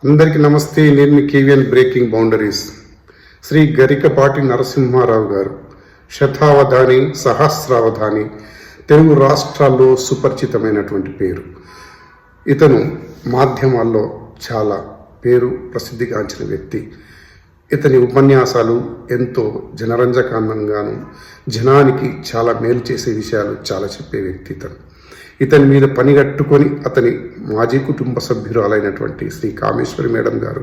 అందరికీ నమస్తే. నేను మీ KVN breaking boundaries. Shri Garikapati Narasimharao గారు శతావధాని, సహస్రావధాని, తెలుగు రాష్ట్రాల్లో సుపరిచితమైనటువంటి పేరు. ఇతను మాధ్యమాల్లో చాలా పేరు ప్రసిద్ధిగాంచిన వ్యక్తి. ఇతని ఉపన్యాసాలు ఎంతో జనరంజకానంగాను, జనానికి చాలా మేలు చేసే విషయాలు చాలా చెప్పే వ్యక్తి ఇతని మీద పనిగట్టుకొని అతని మాజీ కుటుంబ సభ్యురాలైనటువంటి శ్రీ కామేశ్వరి మేడం గారు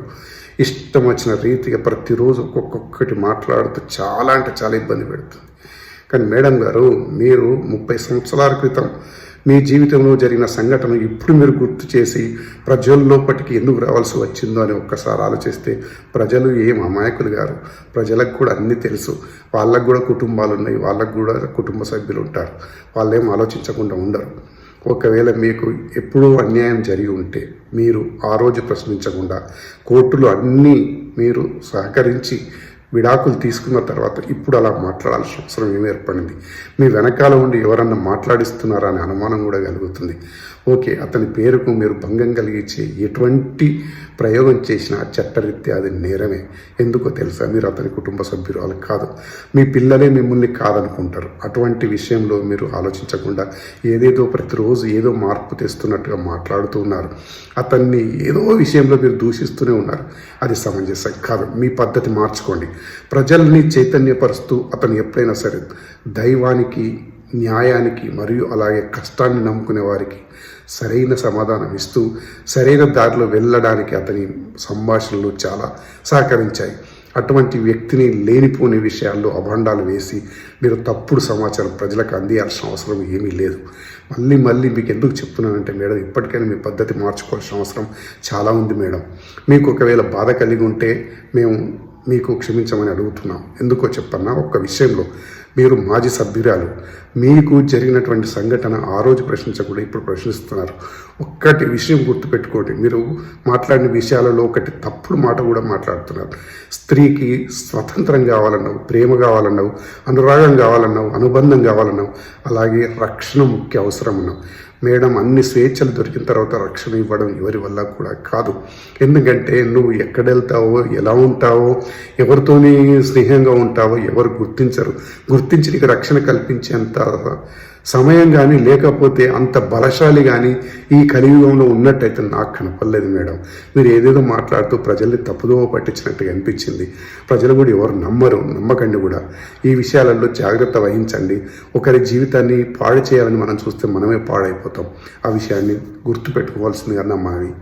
ఇష్టం వచ్చిన రీతిగా ప్రతిరోజు ఒక్కొక్కటి మాట్లాడుతూ చాలా అంటే చాలా ఇబ్బంది పెడుతుంది. కానీ మేడం గారు, మీరు 30 సంవత్సరాల క్రితం మీ జీవితంలో జరిగిన సంఘటన ఇప్పుడు మీరు గుర్తు చేసి ప్రజల్లోపటికి ఎందుకు రావాల్సి వచ్చిందో అని ఒక్కసారి ఆలోచిస్తే, ప్రజలు ఏం అమాయకులు గారు, ప్రజలకు కూడా అన్నీ తెలుసు. వాళ్ళకు కూడా కుటుంబాలు ఉన్నాయి, వాళ్ళకు కూడా కుటుంబ సభ్యులు ఉంటారు. వాళ్ళేం ఆలోచించకుండా ఉండరు. ఒకవేళ మీకు ఎప్పుడూ అన్యాయం జరిగి ఉంటే మీరు ఆ రోజు ప్రశ్నించకుండా కోర్టులు అన్నీ మీరు సహకరించి విడాకులు తీసుకున్న తర్వాత ఇప్పుడు అలా మాట్లాడాల్సిన అవసరం ఏమి ఏర్పడింది? మీ వెనకాల ఉండి ఎవరన్నా మాట్లాడిస్తున్నారా అనే అనుమానం కూడా కలుగుతుంది. ఓకే, అతని పేరుకు మీరు భంగం కలిగించే ఎటువంటి ప్రయోగం చేసినా చట్టరీత్యా అది నేరమే. ఎందుకో తెలుసా? మీరు అతని కుటుంబ సభ్యురాలు కాదు, మీ పిల్లలే మిమ్మల్ని కాదనుకుంటారు. అటువంటి విషయంలో మీరు ఆలోచించకుండా ఏదేదో ప్రతిరోజు ఏదో మార్పు తెస్తున్నట్టుగా మాట్లాడుతూ ఉన్నారు. అతన్ని ఏదో విషయంలో మీరు దూషిస్తూనే ఉన్నారు. అది సమంజసం కాదు. మీ పద్ధతి మార్చుకోండి. ప్రజల్ని చైతన్యపరుస్తూ అతను ఎప్పుడైనా సరే దైవానికి, న్యాయానికి మరియు అలాగే కష్టాన్ని నమ్ముకునే వారికి సరైన సమాధానం ఇస్తూ సరైన దారిలో వెళ్ళడానికి అతని సంభాషణలు చాలా సహకరించాయి. అటువంటి వ్యక్తిని లేనిపోని విషయాల్లో అభండాలు వేసి మీరు తప్పుడు సమాచారం ప్రజలకు అందియాల్సిన అవసరం ఏమీ లేదు. మళ్ళీ మీకు ఎందుకు చెప్తున్నానంటే మేడం, ఇప్పటికైనా మీ పద్ధతి మార్చుకోవాల్సిన అవసరం చాలా ఉంది మేడం. మీకు ఒకవేళ బాధ కలిగి ఉంటే మేము మీకు క్షమించమని అడుగుతున్నాం. ఎందుకో చెప్పన్నా, ఒక్క విషయంలో మీరు మాజీ సభ్యురాలు, మీకు జరిగినటువంటి సంఘటన ఆ రోజు ప్రశ్నించకుండా ఇప్పుడు ప్రశ్నిస్తున్నారు. ఒక్కటి విషయం గుర్తుపెట్టుకోండి, మీరు మాట్లాడిన విషయాలలో ఒకటి తప్పుడు మాట కూడా మాట్లాడుతున్నారు. స్త్రీకి స్వతంత్రం కావాలన్నావు, ప్రేమ కావాలన్నావు, అనురాగం కావాలన్నావు, అనుబంధం కావాలన్నావు, అలాగే రక్షణ ముఖ్య అవసరం అన్నావు. మేడం, అన్ని స్వేచ్ఛలు దొరికిన తర్వాత రక్షణ ఇవ్వడం ఎవరి వల్ల కూడా కాదు. ఎందుకంటే నువ్వు ఎక్కడ వెళ్తావో, ఎలా ఉంటావో, ఎవరితోని స్నేహంగా ఉంటావో ఎవరు గుర్తించి నీకు రక్షణ కల్పించేంత సమయం కానీ లేకపోతే అంత బలశాలి కానీ ఈ కలియుగంలో ఉన్నట్టయితే నాకు కనపడలేదు మేడం. మీరు ఏదేదో మాట్లాడుతూ ప్రజల్ని తప్పుదోవ పట్టించినట్టుగా అనిపించింది. ప్రజలు కూడా ఎవరు నమ్మకండి కూడా. ఈ విషయాలలో జాగ్రత్త వహించండి. ఒకరి జీవితాన్ని పాడు చేయాలని మనం చూస్తే మనమే పాడైపోతాం. ఆ విషయాన్ని గుర్తుపెట్టుకోవాల్సిందిగా నా మనవి.